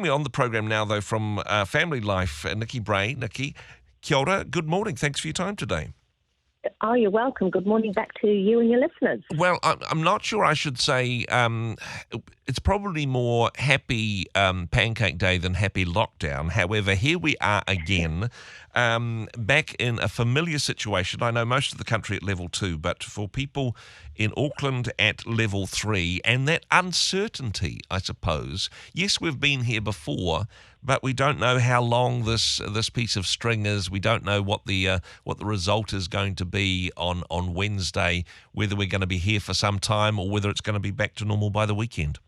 me on the program now, though, from Family Life, Nikki Bray. Nikki, kia ora, good morning. Thanks for your time today. Oh, you're welcome. Good morning back to you and your listeners. Well, I'm not sure I should say it's probably more happy Pancake Day than happy lockdown. However, here we are again, back in a familiar situation. I know most of the country at level 2, but for people in Auckland at level 3, and that uncertainty, I suppose. Yes, we've been here before, but we don't know how long this piece of string is. We don't know what the result is going to be on Wednesday, whether we're going to be here for some time or whether it's going to be back to normal by the weekend.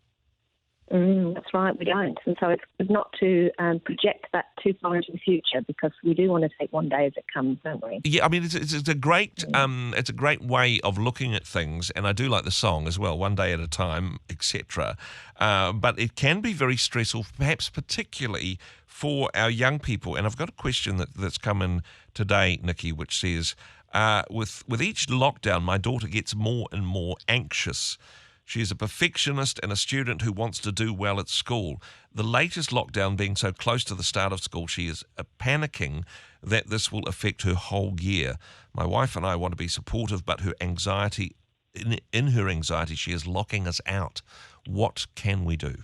That's right, we don't. And so it's good not to project that too far into the future, because we do want to take one day as it comes, don't we? Yeah, I mean, it's a great way of looking at things, and I do like the song as well, one day at a time, etc. But it can be very stressful, perhaps particularly for our young people. And I've got a question that's come in today, Nikki, which says, with each lockdown, my daughter gets more and more anxious. She is a perfectionist and a student who wants to do well at school. The latest lockdown being so close to the start of school, she is panicking that this will affect her whole year. My wife and I want to be supportive, but her anxiety, in her anxiety, she is locking us out. What can we do?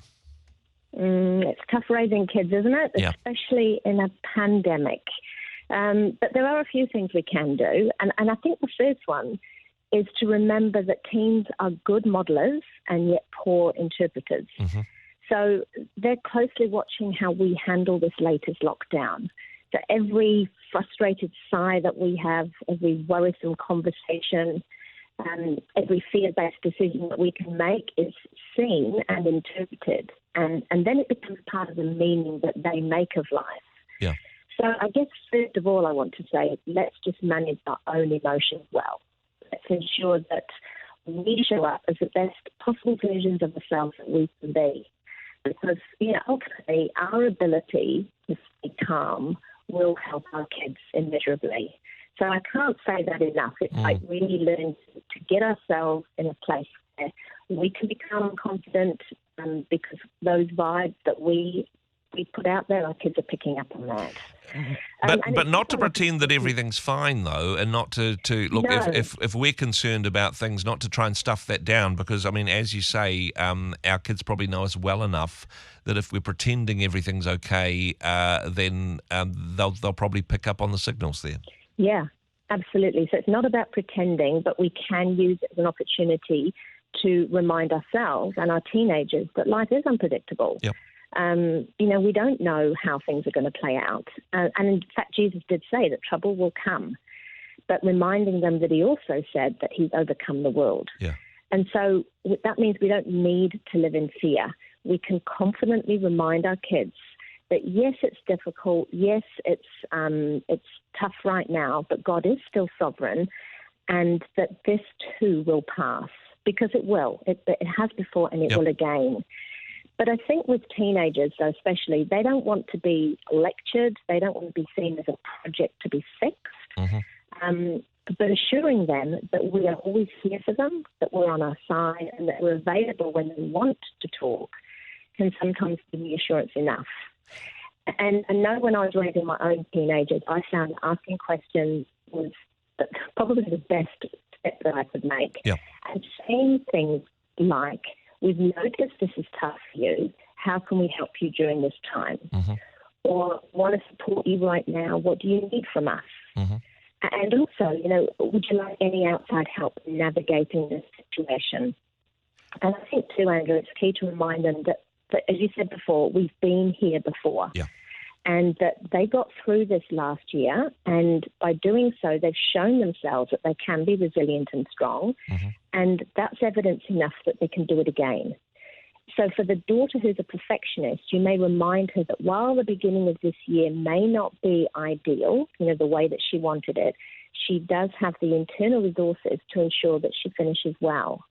It's tough raising kids, isn't it? Yeah. Especially in a pandemic. But there are a few things we can do. And I think the first one is to remember that teens are good modelers and yet poor interpreters. Mm-hmm. So they're closely watching how we handle this latest lockdown. So every frustrated sigh that we have, every worrisome conversation, every fear-based decision that we can make is seen and interpreted. And then it becomes part of the meaning that they make of life. Yeah. So I guess first of all I want to say, let's just manage our own emotions well. Let's ensure that we show up as the best possible versions of ourselves that we can be. Because, ultimately, our ability to stay calm will help our kids immeasurably. So I can't say that enough. It's like really learning to get ourselves in a place where we can be calm and confident, because those vibes that we put out there, our kids are picking up on that. But not to pretend that everything's fine, though, and not to look, no. if we're concerned about things, not to try and stuff that down, because, I mean, as you say, our kids probably know us well enough that if we're pretending everything's okay, then they'll probably pick up on the signals there. Yeah, absolutely. So it's not about pretending, but we can use it as an opportunity to remind ourselves and our teenagers that life is unpredictable. Yep. We don't know how things are going to play out. And in fact, Jesus did say that trouble will come, but reminding them that he also said that he's overcome the world. Yeah. And so that means we don't need to live in fear. We can confidently remind our kids that, yes, it's difficult. Yes, it's tough right now, but God is still sovereign, and that this too will pass, because it will. It has before, and it will again. But I think with teenagers, though, especially, they don't want to be lectured. They don't want to be seen as a project to be fixed. Mm-hmm. But assuring them that we are always here for them, that we're on our side, and that we're available when they want to talk can sometimes be reassurance enough. And I know when I was raising my own teenagers, I found asking questions was probably the best step that I could make. Yeah. And saying things like, we've noticed this is tough for you. How can we help you during this time? Mm-hmm. Or want to support you right now. What do you need from us? Mm-hmm. And also, would you like any outside help in navigating this situation? And I think too, Andrew, it's key to remind them that, as you said before, we've been here before. Yeah. And that they got through this last year, and by doing so, they've shown themselves that they can be resilient and strong, and that's evidence enough that they can do it again. So for the daughter who's a perfectionist, you may remind her that while the beginning of this year may not be ideal, the way that she wanted it, she does have the internal resources to ensure that she finishes well.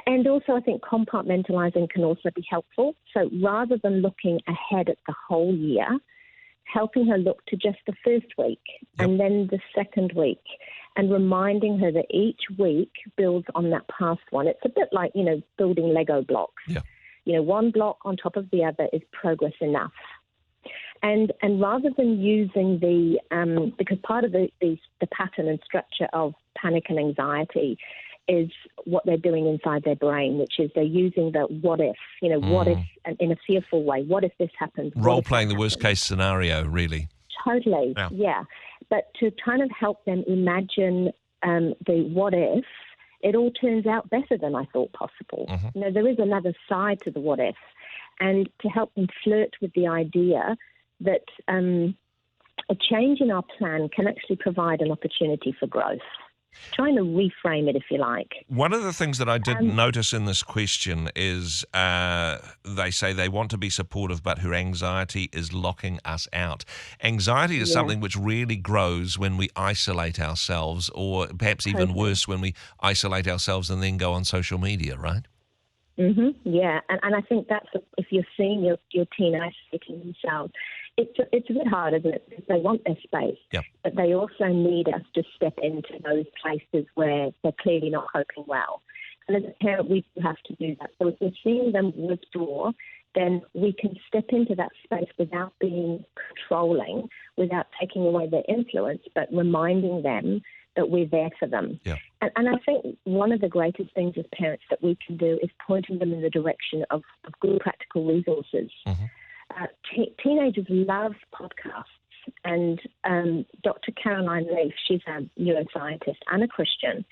And also, I think compartmentalizing can also be helpful. So rather than looking ahead at the whole year, helping her look to just the first week and then the second week, and reminding her that each week builds on that past one. It's a bit like, building Lego blocks. Yeah. one block on top of the other is progress enough. And rather than using because part of the pattern and structure of panic and anxiety is what they're doing inside their brain, which is they're using the what if, what if in a fearful way. What if this happens? Role-playing the worst-case scenario, really. Totally, yeah. But to kind of help them imagine the what if, it all turns out better than I thought possible. There is another side to the what if. And to help them flirt with the idea that a change in our plan can actually provide an opportunity for growth. Trying to reframe it, if you like. One of the things that I did notice in this question is they say they want to be supportive, but her anxiety is locking us out. Anxiety is something which really grows when we isolate ourselves, or perhaps even worse, when we isolate ourselves and then go on social media, right? Yeah, and I think that's if you're seeing your teenagers sticking themselves, it's a bit hard, isn't it? Because they want their space, but they also need us to step into those places where they're clearly not coping well. And as a parent, we do have to do that. So if we're seeing them withdraw, then we can step into that space without being controlling, without taking away their influence, but reminding them that we're there for them. Yeah. And I think one of the greatest things as parents that we can do is pointing them in the direction of good practical resources. Teenagers love podcasts, and Dr. Caroline Leaf, she's a neuroscientist and a Christian,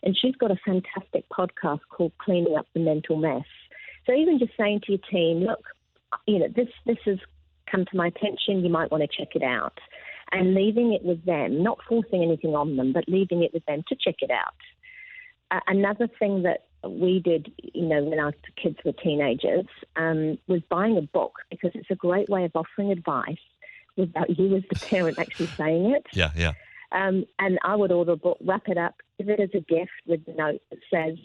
and she's got a fantastic podcast called Cleaning Up the Mental Mess. So even just saying to your teen, look, this has come to my attention, you might want to check it out. And leaving it with them, not forcing anything on them, but leaving it with them to check it out. Another thing that we did, when our kids were teenagers, was buying a book, because it's a great way of offering advice without you as the parent actually saying it. Yeah. And I would order a book, wrap it up, give it as a gift with the note that says,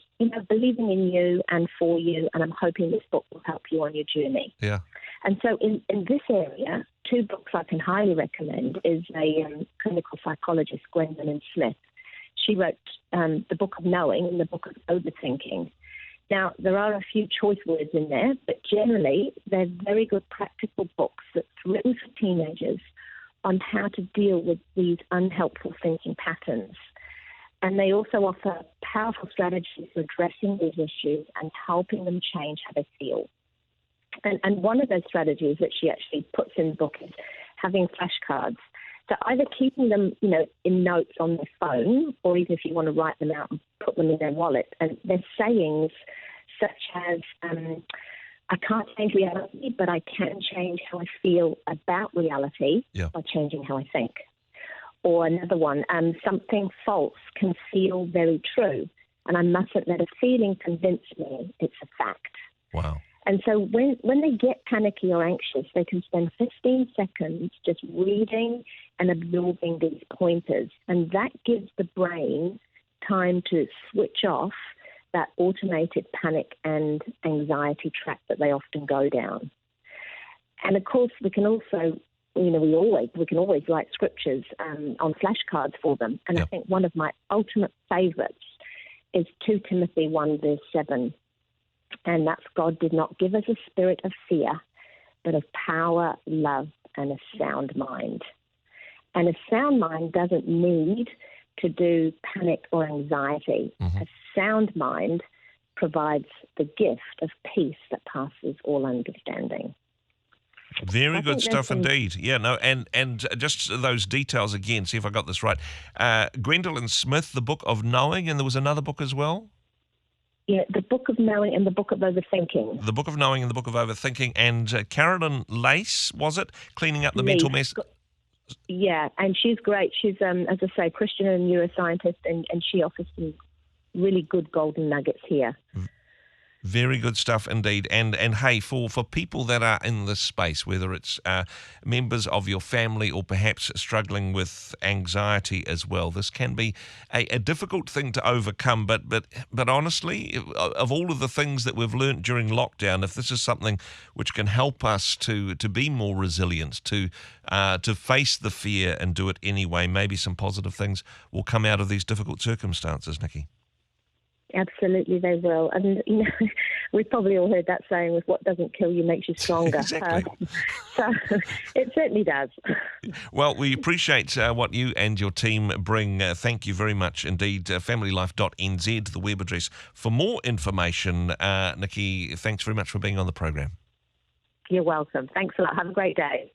believing in you and for you, and I'm hoping this book will help you on your journey. Yeah. And so in this area, 2 books I can highly recommend is a clinical psychologist, Gwendoline Smith. She wrote the Book of Knowing and the Book of Overthinking. Now, there are a few choice words in there, but generally they're very good practical books that's written for teenagers on how to deal with these unhelpful thinking patterns. And they also offer powerful strategies for addressing these issues and helping them change how they feel. And one of those strategies that she actually puts in the book is having flashcards. So either keeping them, in notes on their phone, or even if you want to write them out and put them in their wallet. And they're sayings such as, I can't change reality, but I can change how I feel about reality by changing how I think. Or another one, something false can feel very true, and I mustn't let a feeling convince me it's a fact. Wow. And so when they get panicky or anxious, they can spend 15 seconds just reading and absorbing these pointers. And that gives the brain time to switch off that automated panic and anxiety track that they often go down. And of course, we can also, we can always write scriptures on flashcards for them. And I think one of my ultimate favorites is 2 Timothy 1 verse 7. And that's, God did not give us a spirit of fear, but of power, love, and a sound mind. And a sound mind doesn't need to do panic or anxiety. A sound mind provides the gift of peace that passes all understanding. Very good stuff indeed. Yeah, no, and just those details again, see if I got this right. Gwendoline Smith, the Book of Knowing, and there was another book as well? Yeah, the Book of Knowing and the Book of Overthinking. The Book of Knowing and the Book of Overthinking. And Carolyn Lace, was it? Cleaning Up the Mental Mess. Yeah, and she's great. She's, as I say, Christian and neuroscientist, and she offers some really good golden nuggets here. Very good stuff indeed. And hey, for people that are in this space, whether it's members of your family or perhaps struggling with anxiety as well, this can be a difficult thing to overcome. But honestly, of all of the things that we've learnt during lockdown, if this is something which can help us to be more resilient, to face the fear and do it anyway, maybe some positive things will come out of these difficult circumstances, Nikki. Absolutely, they will. And, we've probably all heard that saying, with what doesn't kill you makes you stronger. Exactly. So it certainly does. Well, we appreciate what you and your team bring. Thank you very much indeed. FamilyLife.nz, the web address for more information. Nikki, thanks very much for being on the program. You're welcome. Thanks a lot. Have a great day.